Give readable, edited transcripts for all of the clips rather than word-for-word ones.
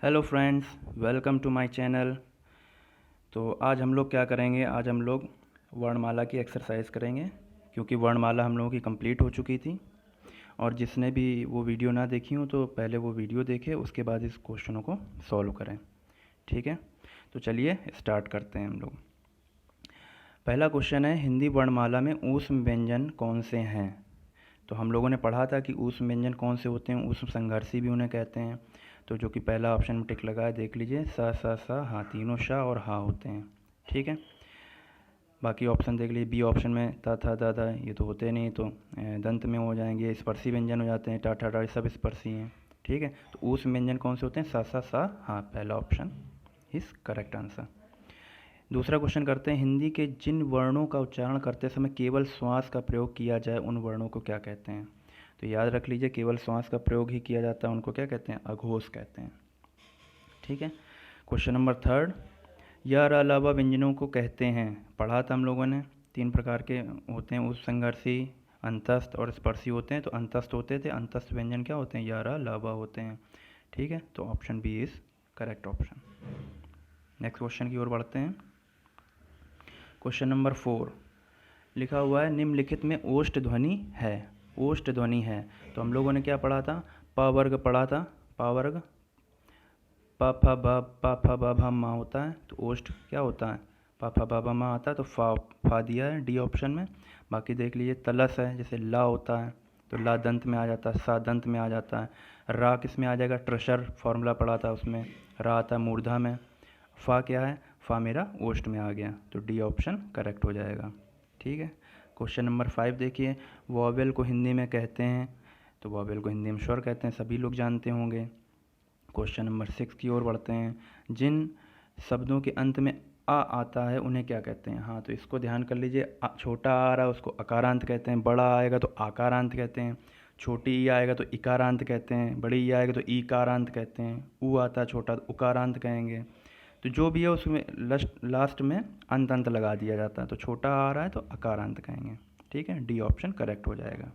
Hello friends, welcome to my channel. तो आज हम लोग क्या करेंगे, आज हम लोग वर्णमाला की एक्सरसाइज करेंगे, क्योंकि वर्णमाला हम लोगों की कंप्लीट हो चुकी थी। और जिसने भी वो वीडियो ना देखी हो तो पहले वो वीडियो देखे, उसके बाद इस क्वेश्चनों को सॉल्व करें। ठीक है, तो चलिए स्टार्ट करते हैं हम लोग। पहला क्वेश्चन है, हिंदी वर्णमाला में ऊष्म व्यंजन कौन से हैं। तो हम लोगों ने पढ़ा था कि ऊष्म व्यंजन कौन से होते हैं, ऊष्म संघर्षी भी उन्हें कहते हैं। तो जो कि पहला ऑप्शन में टिक लगा है, देख लीजिए, सा हाँ, तीनों शा और हा होते हैं। ठीक है, बाकी ऑप्शन देख लीजिए। बी ऑप्शन में ता था दा दा, ये तो होते नहीं, तो दंत में हो जाएंगे, स्पर्शी व्यंजन हो जाते हैं, टा ठा डा, सब स्पर्शी हैं। ठीक है, तो ऊष्म व्यंजन कौन से होते हैं, सा हाँ, पहला ऑप्शन इज करेक्ट आंसर। दूसरा क्वेश्चन करते हैं, हिंदी के जिन वर्णों का उच्चारण करते समय केवल श्वास का प्रयोग किया जाए उन वर्णों को क्या कहते हैं। तो याद रख लीजिए, केवल श्वास का प्रयोग ही किया जाता है उनको क्या कहते हैं, अघोष कहते हैं। ठीक है, क्वेश्चन नंबर थर्ड, या अलावा व्यंजनों को कहते हैं, पढ़ा था हम लोगों ने, तीन प्रकार के होते हैं, उस संघर्षी, अंतस्थ और स्पर्शी होते हैं। तो अंतस्थ होते थे, अंतस्थ व्यंजन क्या होते हैं, या अलावा होते हैं। ठीक है, तो option B is correct option. Next question की ओर बढ़ते हैं। क्वेश्चन नंबर 4 लिखा हुआ है, निम्नलिखित में ओष्ठ ध्वनि है। ओष्ठ ध्वनि है, तो हम लोगों ने क्या पढ़ा था, प वर्ग पढ़ा था। प वर्ग प फ ब भ मा होता है, तो ओष्ठ क्या होता है, प फ ब भ मा आता है, तो फा दिया है डी ऑप्शन में। बाकी देख लीजिए, तलस है, जैसे ला होता है तो ला दंत में आ जाता है, सा दंत में आ जाता है। रा किस में आ जाएगा, ट्रशर फॉर्मूला पढ़ा था उसमें, रा आता है मूर्धा में। फा क्या है, फा मेरा ओष्ठ में आ गया, तो डी ऑप्शन करेक्ट हो जाएगा। ठीक है, क्वेश्चन नंबर 5 देखिए, वॉवेल को हिंदी में कहते हैं। तो वॉवेल को हिंदी में स्वर कहते हैं, सभी लोग जानते होंगे। क्वेश्चन नंबर 6 की ओर बढ़ते हैं, जिन शब्दों के अंत में आ आता है उन्हें क्या कहते हैं। हाँ, तो इसको ध्यान कर लीजिए, छोटा आ रहा है उसको अकारांत कहते हैं, बड़ा आएगा तो आकारांत कहते हैं, छोटी ई आएगा तो इकारांत कहते हैं, बड़ी ई आएगा तो ईकारांत कहते हैं, ऊ आता है छोटा तो उकारांत कहेंगे। तो जो भी है उसमें लास्ट में अंत अंत लगा दिया जाता है, तो छोटा आ रहा है तो अकारांत कहेंगे। ठीक है, डी ऑप्शन करेक्ट हो जाएगा।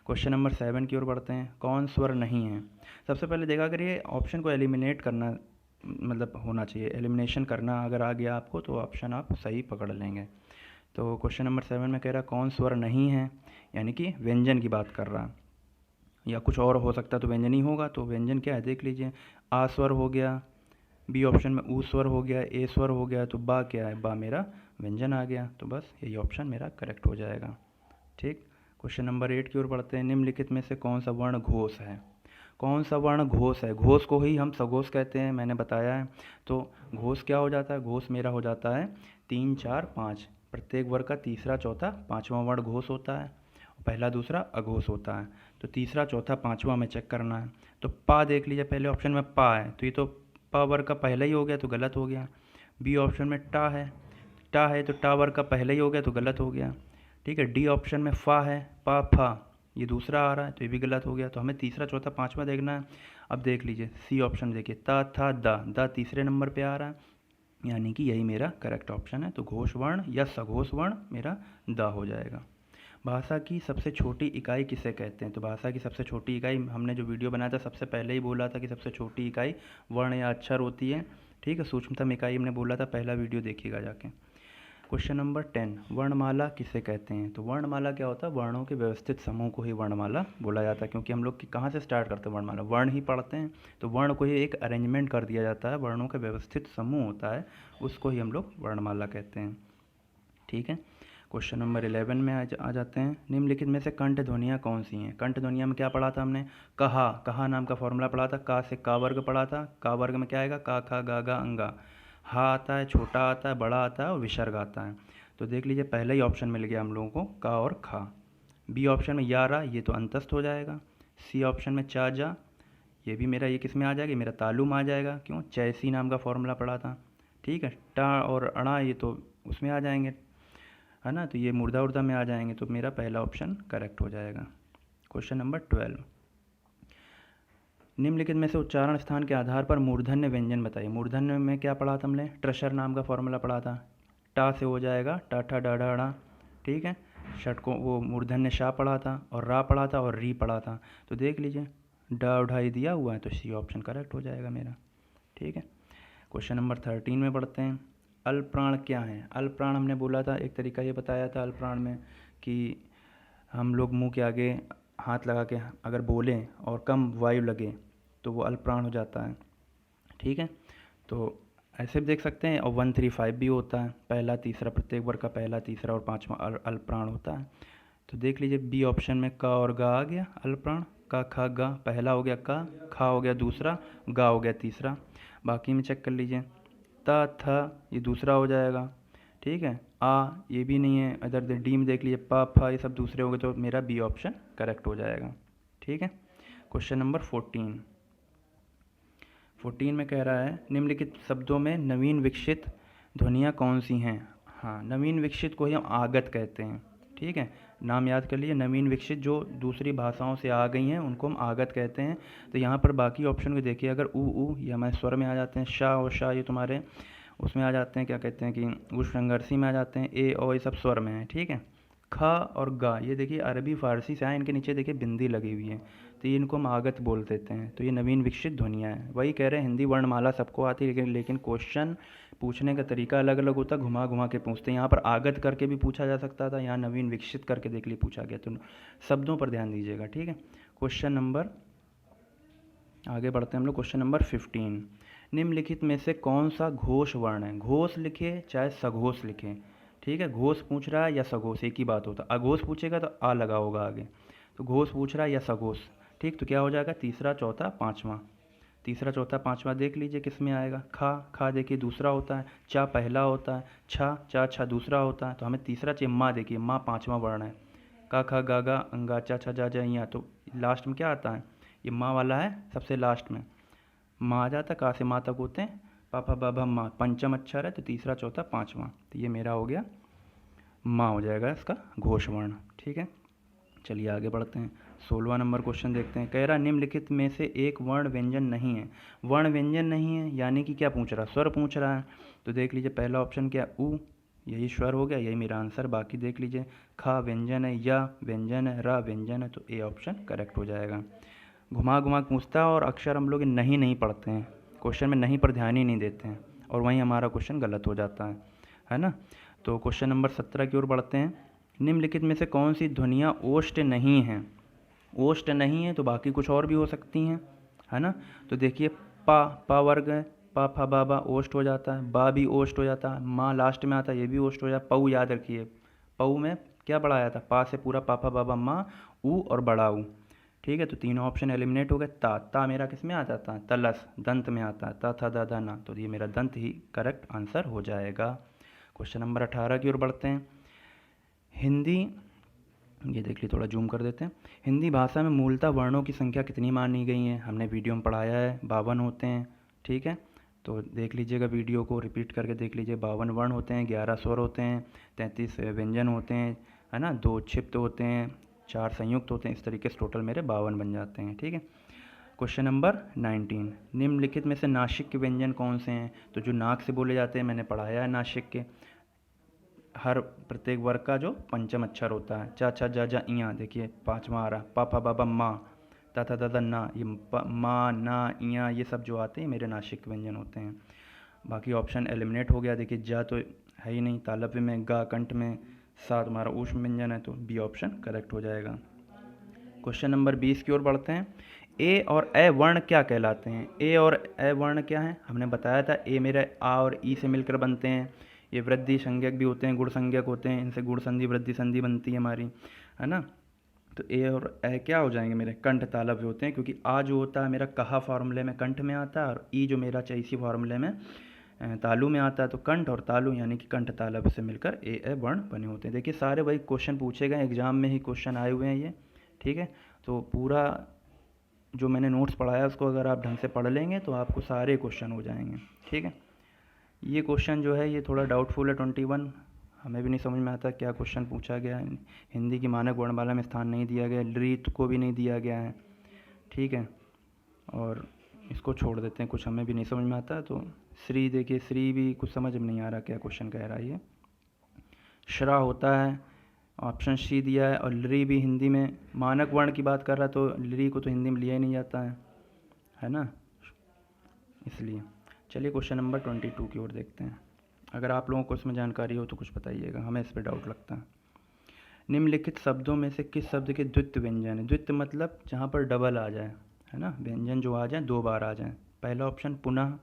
क्वेश्चन नंबर 7 की ओर बढ़ते हैं, कौन स्वर नहीं है। सबसे पहले देखा करिए, ऑप्शन को एलिमिनेट करना मतलब होना चाहिए, एलिमिनेशन करना अगर आ गया आपको तो ऑप्शन आप सही पकड़ लेंगे। तो क्वेश्चन नंबर 7 में कह रहा कौन स्वर नहीं है, यानी कि व्यंजन की बात कर रहा है, या कुछ और हो सकता है, तो व्यंजन ही होगा। तो व्यंजन क्या है देख लीजिए, आ स्वर हो गया, बी ऑप्शन में ऊ स्वर हो गया, ए स्वर हो गया, तो बा क्या है, बा मेरा व्यंजन आ गया, तो बस यही ऑप्शन मेरा करेक्ट हो जाएगा। ठीक, क्वेश्चन नंबर 8 की ओर बढ़ते हैं, निम्नलिखित में से कौन सा वर्ण घोष है। कौन सा वर्ण घोष है, घोष को ही हम सघोष कहते हैं, मैंने बताया है। तो घोष क्या हो जाता है, घोष मेरा हो जाता है 3 4 5, प्रत्येक वर्ग का तीसरा चौथा पांचवा वर्ण घोष होता है, पहला दूसरा अघोष होता है। तो तीसरा चौथा पांचवा में चेक करना है। तो पा देख लीजिए, पहले ऑप्शन में पा है, तो ये तो पा वर्ग का पहला ही हो गया, तो गलत हो गया। बी ऑप्शन में टा है तो टा वर्ग का पहला ही हो गया, तो गलत हो गया। ठीक है, डी ऑप्शन में फा है, पा फा, ये दूसरा आ रहा है, तो ये भी गलत हो गया। तो हमें तीसरा चौथा पांचवा देखना है। अब देख लीजिए, सी ऑप्शन देखिए, ता था दा, दा तीसरे नंबर पे आ रहा है, यानी कि यही मेरा करेक्ट ऑप्शन है। तो घोष वर्ण या सघोष वर्ण मेरा दा हो जाएगा। भाषा की सबसे छोटी इकाई किसे कहते हैं। तो भाषा की सबसे छोटी इकाई, हमने जो वीडियो बनाया था सबसे पहले ही बोला था कि सबसे छोटी इकाई वर्ण या अक्षर होती है। ठीक है, सूक्ष्मतम इकाई हमने बोला था, पहला वीडियो देखिएगा जाके। क्वेश्चन नंबर 10, वर्णमाला किसे कहते हैं। तो वर्णमाला क्या होता है, वर्णों के व्यवस्थित समूह को ही वर्णमाला बोला जाता है, क्योंकि हम लोग कहाँ से स्टार्ट करते हैं, वर्णमाला वर्ण ही पढ़ते हैं, तो वर्ण को ही एक अरेंजमेंट कर दिया जाता है, वर्णों का व्यवस्थित समूह होता है, उसको ही हम लोग वर्णमाला कहते हैं। ठीक है, क्वेश्चन नंबर 11 में आ जाते हैं, निम्नलिखित में से कंठ ध्वनियाँ कौन सी हैं। कंठ ध्वनियाँ में क्या पढ़ा था हमने, कहा, कहा नाम का फॉर्मूला पढ़ा था, का से का वर्ग पढ़ा था, का वर्ग में क्या आएगा, का खा गा गा अंगा, हा आता है, छोटा आता है, बड़ा आता है और विसर्ग आता है। तो देख लीजिए, पहला ही ऑप्शन मिल गया हम लोगों को, का और खा। बी ऑप्शन में यारा, ये तो अंतस्थ हो जाएगा। सी ऑप्शन में चा जा, ये भी मेरा, ये किस में आ जाएगा, मेरा तालुम आ जाएगा, क्यों, चैसी नाम का फॉर्मूला पढ़ा था। ठीक है, टा और अणा ये तो उसमें आ जाएंगे, है ना, तो ये मुर्दा उर्दा में आ जाएंगे, तो मेरा पहला ऑप्शन करेक्ट हो जाएगा। क्वेश्चन नंबर 12, निम्नलिखित में से उच्चारण स्थान के आधार पर मूर्धन्य व्यंजन बताइए। मूर्धन्य में क्या पढ़ा था हमने, ट्रशर नाम का फॉर्मूला पढ़ा था, टा से हो जाएगा टा ठा डा डा डा। ठीक है, षट को वो मूर्धन्य शा पढ़ा था, और रा पढ़ा था, और री पढ़ा था। तो देख लीजिए, डा उढ़ाई दिया हुआ है, तो सी ऑप्शन करेक्ट हो जाएगा मेरा। ठीक है। क्वेश्चन नंबर 13 में पढ़ते हैं। अल्पप्राण क्या है? अल्पप्राण हमने बोला था, एक तरीका ये बताया था अल्पप्राण में कि हम लोग मुंह के आगे हाथ लगा के अगर बोलें और कम वायु लगे तो वो अल्पप्राण हो जाता है। ठीक है, तो ऐसे भी देख सकते हैं। और 1 3 5 भी होता है, पहला तीसरा, प्रत्येक वर्ग का पहला तीसरा और पांचवा अल्पप्राण होता है। तो देख लीजिए बी ऑप्शन में क और गा आ गया अल्पप्राण। का ख गा पहला हो गया, का खा हो गया दूसरा, गा हो गया तीसरा। बाकी में चेक कर लीजिए, त थ ये दूसरा हो जाएगा। ठीक है, आ ये भी नहीं है, इधर डी में देख लीजिए प फ ये सब दूसरे हो गए, तो मेरा बी ऑप्शन करेक्ट हो जाएगा। ठीक है। क्वेश्चन नंबर 14 में कह रहा है निम्नलिखित शब्दों में नवीन विकसित ध्वनियाँ कौन सी हैं? हाँ, नवीन विकसित को ही हम आगत कहते हैं। ठीक है, नाम याद कर लीजिए। नवीन विकसित जो दूसरी भाषाओं से आ गई हैं उनको हम आगत कहते हैं। तो यहाँ पर बाकी ऑप्शन को देखिए, अगर ऊ ये हमारे स्वर में आ जाते हैं, शाह और शाह ये तुम्हारे उसमें आ जाते हैं, क्या कहते हैं कि उस संघर्षी में आ जाते हैं, ए और ये सब स्वर में है। ठीक है, ख और गा ये देखिए अरबी फारसी से आए, इनके नीचे देखिए बिंदी लगी हुई है, तो ये इनको हम आगत बोल देते हैं। तो ये नवीन विकसित ध्वनियाँ हैं। वही कह रहे हैं हिंदी वर्णमाला सबको आती है, लेकिन क्वेश्चन पूछने का तरीका अलग अलग होता है, घुमा घुमा के पूछते हैं। यहाँ पर आगत करके भी पूछा जा सकता था, यहाँ नवीन विकसित करके देख लिए पूछा गया। तो शब्दों पर ध्यान दीजिएगा। ठीक है, क्वेश्चन नंबर आगे बढ़ते हैं हम लोग। क्वेश्चन नंबर 15, निम्नलिखित में से कौन सा घोष वर्ण है? घोष लिखे चाहे सघोष लिखे। ठीक है, घोष पूछ रहा है या सघोष, एक ही बात होता है। अघोष पूछेगा तो आ लगा होगा आगे, तो घोष पूछ रहा है या सघोष। ठीक, तो क्या हो जाएगा? तीसरा चौथा पाँचवा। तीसरा चौथा पाँचवा देख लीजिए किस में आएगा। खा खा देखिए दूसरा होता है, चा पहला होता है, छा चा छा दूसरा होता है, तो हमें तीसरा चाहिए। माँ देखिए, माँ पाँचवा वर्ण है। का खा गा गा अंगा चा छा जा जा यहाँ, तो लास्ट में क्या आता है? ये माँ वाला है सबसे लास्ट में, माँ आ जाता है। का से माँ तक होते हैं, पापा बाबा माँ, पंचम अक्षर है, तो तीसरा चौथा पाँचवा, तो ये मेरा हो गया माँ हो जाएगा इसका घोष वर्ण। ठीक है, चलिए आगे बढ़ते हैं। 16वां नंबर क्वेश्चन देखते हैं। कह रहा निम्नलिखित में से एक वर्ण व्यंजन नहीं है। वर्ण व्यंजन नहीं है यानी कि क्या पूछ रहा है? स्वर पूछ रहा है। तो देख लीजिए पहला ऑप्शन क्या, ऊ, यही स्वर हो गया, यही मेरा आंसर। बाकी देख लीजिए, खा व्यंजन है, या व्यंजन है, रा व्यंजन है, तो ए ऑप्शन करेक्ट हो जाएगा। घुमा घुमा पूछता है और अक्षर हम लोग नहीं पढ़ते हैं, क्वेश्चन में नहीं पर ध्यान ही नहीं देते हैं, और वहीं हमारा क्वेश्चन गलत हो जाता है ना। तो क्वेश्चन नंबर 17 की ओर बढ़ते हैं। निम्नलिखित में से कौन सी ध्वनियाँ ओष्ठ नहीं हैं? ओष्ठ नहीं है तो बाकी कुछ और भी हो सकती हैं, है ना। तो देखिए पा वर्ग है, पा फा बा ओष्ठ हो जाता है, बा भी ओष्ठ हो जाता है, माँ लास्ट में आता है, ये भी ओष्ठ हो जाता है। पऊ याद रखिए, पऊ में क्या बढ़ाया था? पा से पूरा पापा बाबा माँ, ऊ और बड़ा ऊ। ठीक है, तो तीनों ऑप्शन एलिमिनेट हो गए। ता मेरा किस में आ जाता है? तलस, दंत में आता है, ता था दा दा ना, तो ये मेरा दंत ही करेक्ट आंसर हो जाएगा। क्वेश्चन नंबर 18 की ओर बढ़ते हैं। हिंदी, ये देख लीजिए, थोड़ा जूम कर देते हैं। हिंदी भाषा में मूलतः वर्णों की संख्या कितनी मानी गई है? हमने वीडियो में पढ़ाया है, 52 होते हैं। ठीक है, तो देख लीजिएगा, वीडियो को रिपीट करके देख लीजिए। 52 वर्ण होते हैं, 11 स्वर होते हैं, 33 व्यंजन होते हैं, है ना, 2 क्षिप्त होते हैं, 4 संयुक्त होते हैं। इस तरीके से टोटल मेरे 52 बन जाते हैं। ठीक है, क्वेश्चन नंबर 19, निम्नलिखित में से नासिक के व्यंजन कौन से हैं? तो जो नाक से बोले जाते हैं मैंने पढ़ाया है नासिक के, हर प्रत्येक वर्ग का जो पंचम अक्षर होता है। चा छा जा जा इया देखिए पाँचवा आ रहा, पापा बाबा माँ, ताता दादा ना, ये माँ ना इया ये सब जो आते हैं मेरे नासिक व्यंजन होते हैं। बाकी ऑप्शन एलिमिनेट हो गया। देखिए जा तो है ही नहीं, तालव्य में, गा कंठ में, सा तुम्हारा ऊष्म व्यंजन है, तो बी ऑप्शन करेक्ट हो जाएगा। क्वेश्चन नंबर 20 की ओर बढ़ते हैं। ए और ए वर्ण क्या कहलाते हैं? ए और ए वर्ण क्या है? हमने बताया था, ए मेरे आ और ई से मिलकर बनते हैं। ये वृद्धि संज्ञक भी होते हैं, गुण संज्ञक होते हैं, इनसे गुण संधि वृद्धि संधि बनती है हमारी, है ना। तो ए और ए क्या हो जाएंगे मेरे? कंठ तालव्य होते हैं, क्योंकि आ जो होता है मेरा कहा फार्मूले में कंठ में आता है, और ई जो मेरा चैसी फार्मूले में तालु में आता है। तो कंठ और तालु यानी कि कंठ तालव्य से मिलकर ए वर्ण बने होते हैं। देखिए सारे वही क्वेश्चन पूछे गए, एग्जाम में ही क्वेश्चन आए हुए हैं ये। ठीक है, तो पूरा जो मैंने नोट्स पढ़ाया उसको अगर आप ढंग से पढ़ लेंगे तो आपको सारे क्वेश्चन हो जाएंगे। ठीक है, ये क्वेश्चन जो है ये थोड़ा डाउटफुल है। 21 हमें भी नहीं समझ में आता क्या क्वेश्चन पूछा गया है। हिंदी की मानक वर्णमाला में स्थान नहीं दिया गया, रीत को भी नहीं दिया गया है। ठीक है, और इसको छोड़ देते हैं, कुछ हमें भी नहीं समझ में आता। तो श्री देखिए, श्री भी कुछ समझ में नहीं आ रहा क्या क्वेश्चन कह रहा है ये। श्रा होता है, ऑप्शन सी दिया है, और लरी भी हिंदी में मानक वर्ण की बात कर रहा है, तो लरी को तो हिंदी में लिया ही नहीं जाता है ना, इसलिए। चलिए क्वेश्चन नंबर 22 की ओर देखते हैं। अगर आप लोगों को इसमें जानकारी हो तो कुछ बताइएगा, हमें इस पर डाउट लगता है। निम्नलिखित शब्दों में से किस शब्द के द्वित्व व्यंजन है? द्वित्व मतलब जहाँ पर डबल आ जाए, है ना, व्यंजन जो आ जाए, दो बार आ जाए। पहला ऑप्शन पुनः,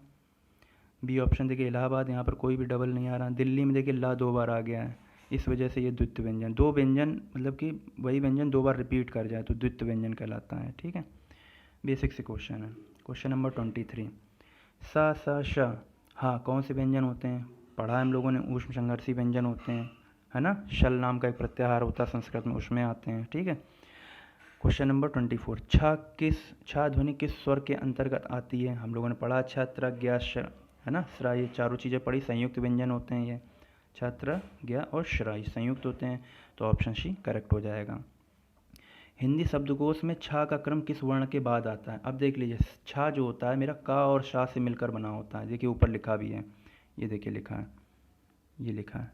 बी ऑप्शन देखिए इलाहाबाद, यहाँ पर कोई भी डबल नहीं आ रहा। दिल्ली में देखिए ला दो बार आ गया है, इस वजह से ये द्वित्व व्यंजन, दो व्यंजन मतलब कि वही व्यंजन दो बार रिपीट कर जाए तो द्वित्व व्यंजन कहलाता है। ठीक है, बेसिक से क्वेश्चन है। क्वेश्चन नंबर 23, सा स श हाँ कौन से व्यंजन होते हैं? पढ़ा है हम लोगों ने, ऊष्म संघर्षी व्यंजन होते हैं, है ना। शल नाम का एक प्रत्याहार होता है संस्कृत में, उसमें आते हैं। ठीक है। क्वेश्चन नंबर 24, छा ध्वनि किस स्वर के अंतर्गत आती है? हम लोगों ने पढ़ा छत्र ज्ञ श, है ना, श्रा, ये चारों चीज़ें पढ़ी, संयुक्त व्यंजन होते हैं ये, छत्र ज्ञ और श्रा संयुक्त होते हैं, तो ऑप्शन सी करेक्ट हो जाएगा। हिंदी शब्दकोश में छा का क्रम किस वर्ण के बाद आता है? अब देख लीजिए, छा जो होता है मेरा का और शा से मिलकर बना होता है। देखिए ऊपर लिखा भी है, ये देखिए लिखा है, ये लिखा है।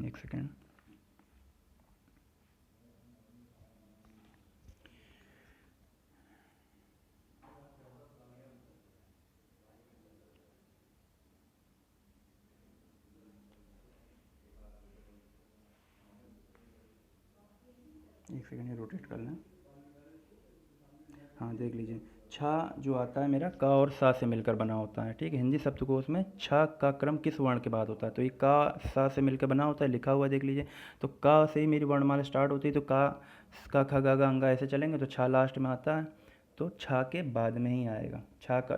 एक सेकेंड, ये रोटेट कर लें। हाँ देख लीजिए, छा जो आता है मेरा का और सा से मिलकर बना होता है। ठीक है, हिंदी शब्दकोश में छा का क्रम किस वर्ण के बाद होता है? तो ये का सा से मिलकर बना होता है, लिखा हुआ देख लीजिए। तो का से ही मेरी वर्णमाला स्टार्ट होती है, तो का ख गा गा अंगा ऐसे चलेंगे, तो छा लास्ट में आता है, तो छा के बाद में ही आएगा।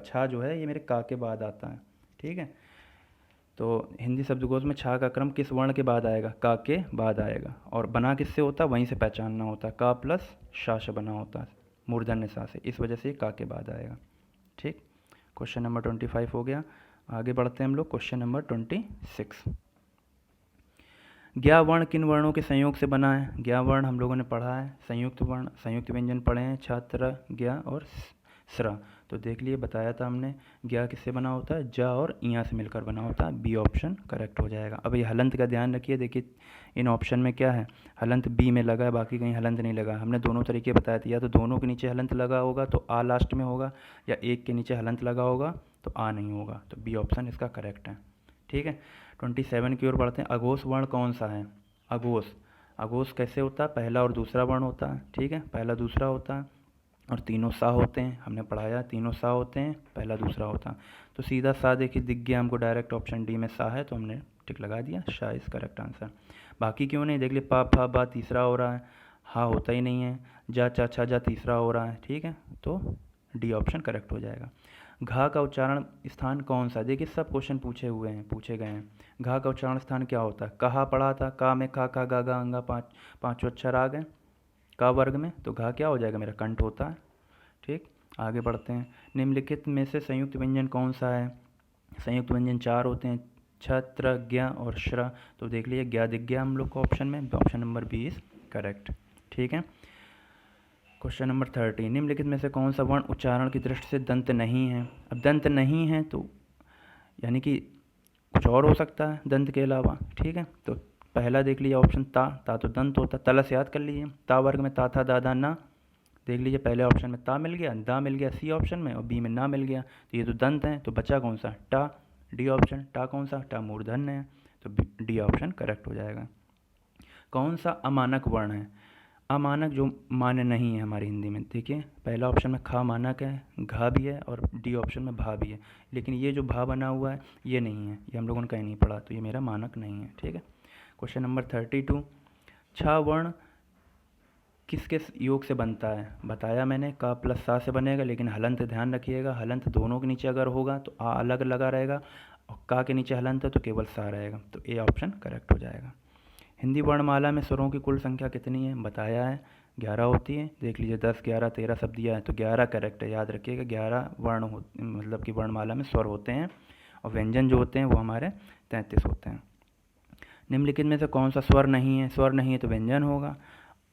छा जो है ये मेरे का के बाद आता है। ठीक है, तो हिंदी शब्दकोश में छा का क्रम किस वर्ण के बाद आएगा? का के बाद आएगा। और बना किससे होता है? वहीं से पहचानना होता है, का प्लस शा से बना होता है, मूर्धन्य सा से, इस वजह से का के बाद आएगा। ठीक, क्वेश्चन नंबर 25 हो गया। आगे बढ़ते हैं हम लोग, क्वेश्चन नंबर 26। ज्ञा वर्ण किन वर्णों के संयोग से बना है? ज्ञा वर्ण हम लोगों ने पढ़ा है, संयुक्त वर्ण, संयुक्त व्यंजन पढ़े हैं, छात्र ज्ञा और स्रा। तो देख लिए, बताया था हमने, ज्ञा किससे बना होता है? जा और इया से मिलकर बना होता है, बी ऑप्शन करेक्ट हो जाएगा। अब ये हलंत का ध्यान रखिए, देखिए इन ऑप्शन में क्या है, हलंत बी में लगा है, बाकी कहीं हलंत नहीं लगा। हमने दोनों तरीके बताए थे, या तो दोनों के नीचे हलंत लगा होगा तो आ लास्ट में होगा, या एक के नीचे हलंत लगा होगा तो आ नहीं होगा, तो बी ऑप्शन इसका करेक्ट है। ठीक है, 27 की ओर बढ़ते हैं। अघोष वर्ण कौन सा है? अघोष कैसे होता है? पहला और दूसरा वर्ण होता है। ठीक है, पहला दूसरा होता है और तीनों सा होते हैं, हमने पढ़ाया तीनों सा होते हैं, पहला दूसरा होता है। तो सीधा सा देखिए दिख गया हमको, डायरेक्ट ऑप्शन डी में सा है, तो हमने टिक लगा दिया, शा इज करेक्ट आंसर। बाकी क्यों नहीं, देख लिए, पा फा बा तीसरा हो रहा है, हा होता ही नहीं है, जा चा छा जा तीसरा हो रहा है। ठीक है, तो डी ऑप्शन करेक्ट हो जाएगा। घा का उच्चारण स्थान कौन सा? देखिए सब क्वेश्चन पूछे गए हैं। घा का उच्चारण स्थान क्या होता है? कहा पढ़ा था, का में खा खा गा गा अंगा पाँचों अक्षर आ गए का वर्ग में, तो घा क्या हो जाएगा मेरा? कंठ होता है। ठीक, आगे बढ़ते हैं। निम्नलिखित में से संयुक्त व्यंजन कौन सा है? संयुक्त व्यंजन चार होते हैं, छत्र ज्ञ और श्र। तो देख लीजिए, ज्ञ दिख गया हम लोग को ऑप्शन में, option number B is correct. ठीक है, क्वेश्चन नंबर 30, निम्नलिखित में से कौन सा वर्ण उच्चारण की दृष्टि से दंत नहीं है? अब दंत नहीं है तो यानी कि कुछ और हो सकता है दंत के अलावा। ठीक है, तो पहला देख लीजिए ऑप्शन ता तो दंत होता, तलस याद कर लीजिए, ता वर्ग में ता था दादा ना, देख लीजिए पहले ऑप्शन में ता मिल गया, दा मिल गया सी ऑप्शन में, और बी में ना मिल गया, तो ये तो दंत हैं, तो बचा कौन सा? टा, डी ऑप्शन। टा कौन सा? टा मूर्धन्य है, तो डी ऑप्शन करेक्ट हो जाएगा। कौन सा अमानक वर्ण है? अमानक जो मान्य नहीं है हमारी हिंदी में, देखिए पहला ऑप्शन में खा मानक है, घा भी है, और डी ऑप्शन में भा भी है, लेकिन ये जो भा बना हुआ है ये नहीं है, ये हम लोगों ने कहीं नहीं पढ़ा, तो ये मेरा मानक नहीं है। ठीक है, क्वेश्चन नंबर 32, छा वर्ण किस योग से बनता है? बताया मैंने, का प्लस सा से बनेगा, लेकिन हलंत ध्यान रखिएगा, हलंत दोनों के नीचे अगर होगा तो आ अलग लगा रहेगा, और का के नीचे हलंत है तो केवल सा रहेगा, तो ए ऑप्शन करेक्ट हो जाएगा। हिंदी वर्णमाला में स्वरों की कुल संख्या कितनी है? बताया है 11 होती है, देख लीजिए 10, 11, 13 सब दिया है, तो 11 करेक्ट है, याद रखिएगा 11 वर्ण मतलब कि वर्णमाला में स्वर होते हैं, और व्यंजन जो होते हैं वो हमारे 33 होते हैं। निम्नलिखित में से कौन सा स्वर नहीं है? स्वर नहीं है तो व्यंजन होगा।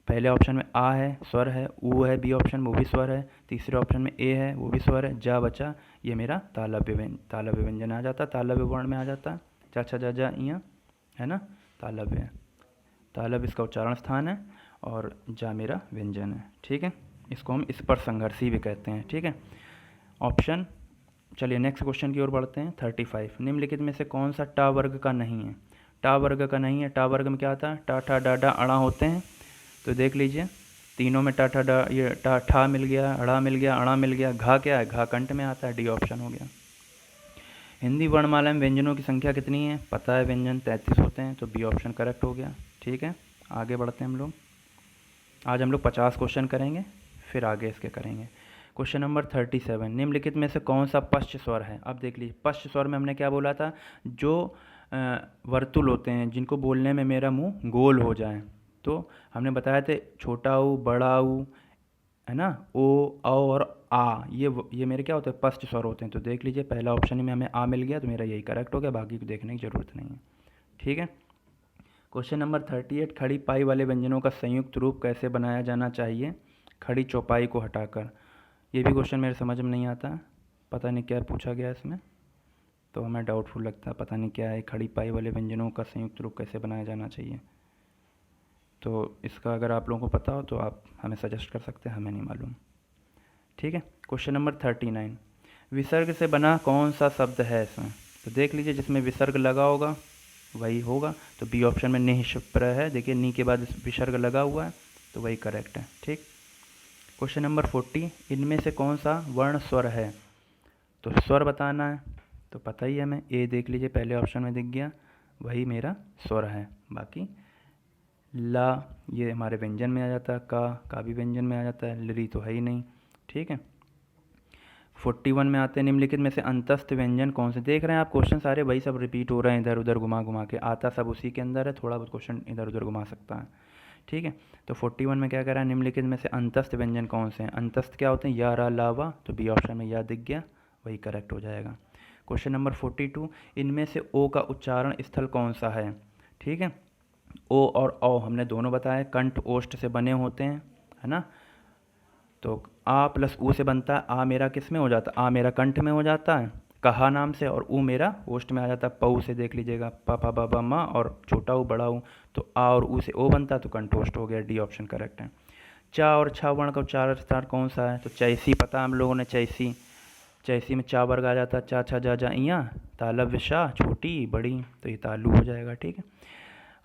पहले ऑप्शन में आ है, स्वर है, ऊ है बी ऑप्शन, वो भी स्वर है, तीसरे ऑप्शन में ए है, वो भी स्वर है, जा बचा, ये मेरा तालव्य व्यंजन आ जाता, तालव्य वर्ण में आ जाता, चा छा जा इया, है ना, तालव्य है, तालव्य इसका उच्चारण स्थान है, और जा मेरा व्यंजन है। ठीक है, इसको हम स्पर्श संघर्षी भी कहते हैं, ठीक है। ऑप्शन, चलिए नेक्स्ट क्वेश्चन की ओर बढ़ते हैं। 35, निम्नलिखित में से कौन सा टा वर्ग का नहीं है? टा वर्ग का नहीं है। टा वर्ग में क्या आता है? टा ठा डा डा अड़ा होते हैं। तो देख लीजिए तीनों में टा ठा डा, ये टा ठा मिल गया, अड़ा मिल गया, अड़ा मिल गया। घा क्या है? घा कंठ में आता है। डी ऑप्शन हो गया। हिंदी वर्णमाला में व्यंजनों की संख्या कितनी है? पता है, व्यंजन 33 होते हैं, तो बी ऑप्शन करेक्ट हो गया, ठीक है। आगे बढ़ते हैं हम लोग। आज हम लोग 50 क्वेश्चन करेंगे, फिर आगे इसके करेंगे। क्वेश्चन नंबर 37, निम्नलिखित में से कौन सा पश्च स्वर है? अब देख लीजिए, पश्च स्वर में हमने क्या बोला था? जो वर्तुल होते हैं जिनको बोलने में मेरा मुंह गोल हो जाए, तो हमने बताया थे छोटा ऊ, बड़ा ऊ, है ना, ओ, औ और आ, ये मेरे क्या होते हैं? पश्च स्वर होते हैं। तो देख लीजिए पहला ऑप्शन में हमें आ मिल गया, तो मेरा यही करेक्ट हो गया, बाकी को देखने की ज़रूरत नहीं है, ठीक है। क्वेश्चन नंबर 38, खड़ी पाई वाले व्यंजनों का संयुक्त रूप कैसे बनाया जाना चाहिए खड़ी चौपाई को हटाकर? ये भी क्वेश्चन मेरे समझ में नहीं आता, पता नहीं क्या पूछा गया इसमें, तो हमें डाउटफुल लगता है, पता नहीं क्या है। खड़ी पाई वाले व्यंजनों का संयुक्त रूप कैसे बनाया जाना चाहिए? तो इसका अगर आप लोगों को पता हो तो आप हमें सजेस्ट कर सकते हैं, हमें नहीं मालूम, ठीक है। क्वेश्चन नंबर 39, विसर्ग से बना कौन सा शब्द है इसमें? तो देख लीजिए जिसमें विसर्ग लगा होगा वही होगा, तो बी ऑप्शन में निःप्रय है। देखिए नी के बाद विसर्ग लगा हुआ है, तो वही करेक्ट है, ठीक। क्वेश्चन नंबर 40, इनमें से कौन सा वर्ण स्वर है? तो स्वर बताना है, तो पता ही है हमें, ए देख लीजिए पहले ऑप्शन में दिख गया, वही मेरा स्वर है। बाकी ला ये हमारे व्यंजन में आ जाता है, का भी व्यंजन में आ जाता है, लरी तो है ही नहीं, ठीक है। 41 में आते हैं, निम्नलिखित में से अंतस्थ व्यंजन कौन से? देख रहे हैं आप क्वेश्चन सारे वही सब रिपीट हो रहे हैं, इधर उधर घुमा घुमा के, आता सब उसी के अंदर है, थोड़ा बहुत क्वेश्चन इधर उधर घुमा सकता है, ठीक है। तो 41 में क्या कह रहा है? निम्नलिखित में से अंतस्थ व्यंजन कौन से हैं? अंतस्थ क्या होते हैं? या, रा, ला, वा, तो बी ऑप्शन में या दिख गया, वही करेक्ट हो जाएगा। क्वेश्चन नंबर 42, इनमें से ओ का उच्चारण स्थल कौन सा है? ठीक है, ओ और औ हमने दोनों बताया कंठ ओष्ठ से बने होते हैं, है ना। तो आ प्लस ऊ से बनता है, आ मेरा किस में हो जाता है? आ मेरा कंठ में हो जाता है कहा नाम से, और ऊ मेरा ओष्ठ में आ जाता है पऊ से। देख लीजिएगा पा पा बा बा मा, और छोटा ऊ बड़ा ऊ, तो आ और ऊ से ओ बनता है, तो कंठोष्ठ हो गया, डी ऑप्शन करेक्ट है। चा और छा वर्ण का उच्चारण स्थान कौन सा है? तो चैसी पता है हम लोगों ने, चैसी, चैसी में चा वर्ग आ जाता है, चा छा जा जा इया, तालव्य शाह छोटी बड़ी, तो ये तालु हो जाएगा, ठीक है।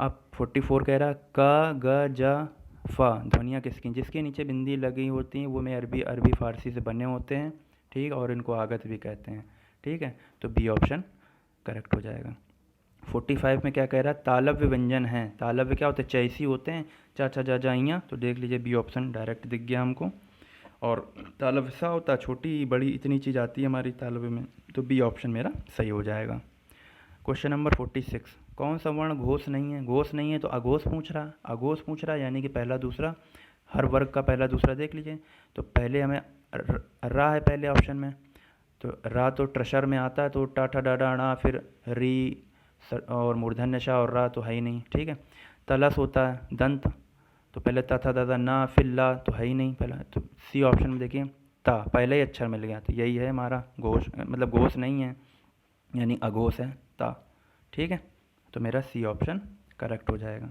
अब 44 कह रहा क ग ज फ ध्वनियाँ किसकी? जिसके नीचे बिंदी लगी होती हैं वो में अरबी फारसी से बने होते हैं, ठीक, और इनको आगत भी कहते हैं, ठीक है। तो बी ऑप्शन करेक्ट हो जाएगा। 45 में क्या कह रहा है? तालव्य व्यंजन हैं। तालव्य क्या होते हैं? चैसी होते हैं, चा छा जा जाइयाँ, तो देख लीजिए बी ऑप्शन डायरेक्ट दिख गया हमको। और तालव्य सा होता है छोटी बड़ी, इतनी चीज़ आती है हमारी तालव्य में, तो बी ऑप्शन मेरा सही हो जाएगा। क्वेश्चन नंबर 46, कौन सा वर्ण घोष नहीं है? घोष नहीं है तो अघोष पूछ रहा, अघोष पूछ रहा यानी कि पहला दूसरा, हर वर्ग का पहला दूसरा देख लीजिए। तो पहले हमें रा है पहले ऑप्शन में, तो रा तो ट्रशर में आता है, तो टा ठा डा डा णा, फिर री और मूर्धन्य शा और रा तो है ही नहीं, ठीक है। तलस होता है दंत, तो पहले ता था दादा ना, फिर ला, तो है ही नहीं पहला, तो सी ऑप्शन में देखिए ता पहले ही अक्षर मिल गया, तो यही है हमारा घोष, मतलब घोष नहीं है यानी अघोष है ता, ठीक है। तो मेरा सी ऑप्शन करेक्ट हो जाएगा।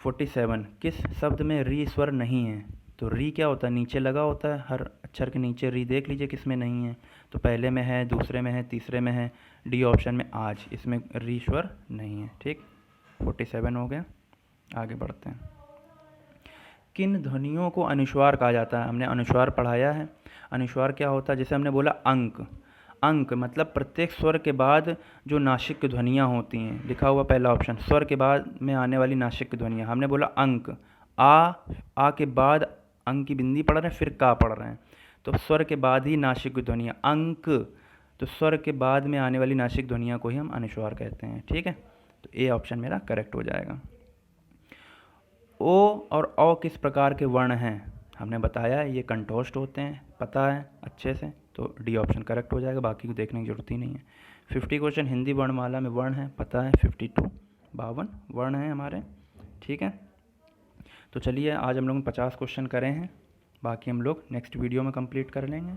47, किस शब्द में री स्वर नहीं है? तो री क्या होता है? नीचे लगा होता है, हर अक्षर के नीचे री, देख लीजिए किस में नहीं है, तो पहले में है, दूसरे में है, तीसरे में है, डी ऑप्शन में आज, इसमें री स्वर नहीं है, ठीक। 47 हो गया, आगे बढ़ते हैं। किन ध्वनियों को अनुस्वार कहा जाता है? हमने अनुस्वार पढ़ाया है। अनुस्वार क्या होता है? जैसे हमने बोला अंक, अंक मतलब प्रत्येक स्वर के बाद जो नासिक की ध्वनियाँ होती हैं, लिखा हुआ पहला ऑप्शन, स्वर के बाद में आने वाली नासिक की ध्वनियाँ, हमने बोला अंक, आ के बाद अंक की बिंदी पढ़ रहे हैं, फिर का पढ़ रहे हैं, तो स्वर के बाद ही नासिक की ध्वनियाँ अंक, तो स्वर के बाद में आने वाली नासिक ध्वनियाँ को ही हम अनुस्वार कहते हैं, ठीक है। तो ए ऑप्शन मेरा करेक्ट हो जाएगा। ओ और औ किस प्रकार के वर्ण हैं? हमने बताया है ये कंठोष्ठ होते हैं, पता है अच्छे से, तो डी ऑप्शन करेक्ट हो जाएगा, बाकी को देखने की जरूरत ही नहीं है। 50 क्वेश्चन हिंदी वर्णमाला में वर्ण है, पता है 52 52 वर्ण हैं हमारे, ठीक है। तो चलिए आज हम लोग 50 क्वेश्चन करे हैं, बाकी हम लोग नेक्स्ट वीडियो में कंप्लीट कर लेंगे।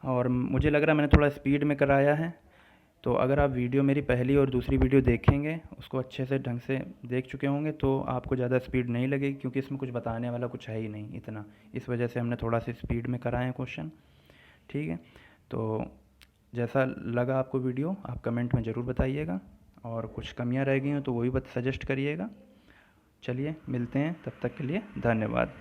और मुझे लग रहा है मैंने थोड़ा स्पीड में कराया है, तो अगर आप वीडियो मेरी पहली और दूसरी वीडियो देखेंगे, उसको अच्छे से ढंग से देख चुके होंगे, तो आपको ज़्यादा स्पीड नहीं लगेगी, क्योंकि इसमें कुछ बताने वाला कुछ है ही नहीं इतना। इस वजह से हमने थोड़ा सी स्पीड में कराए हैं क्वेश्चन। ठीक है, तो जैसा लगा आपको वीडियो आप कमेंट में ज़रूर बताइएगा, और कुछ कमियां रह गई हो तो वो भी सजेस्ट करिएगा। चलिए मिलते हैं, तब तक के लिए धन्यवाद।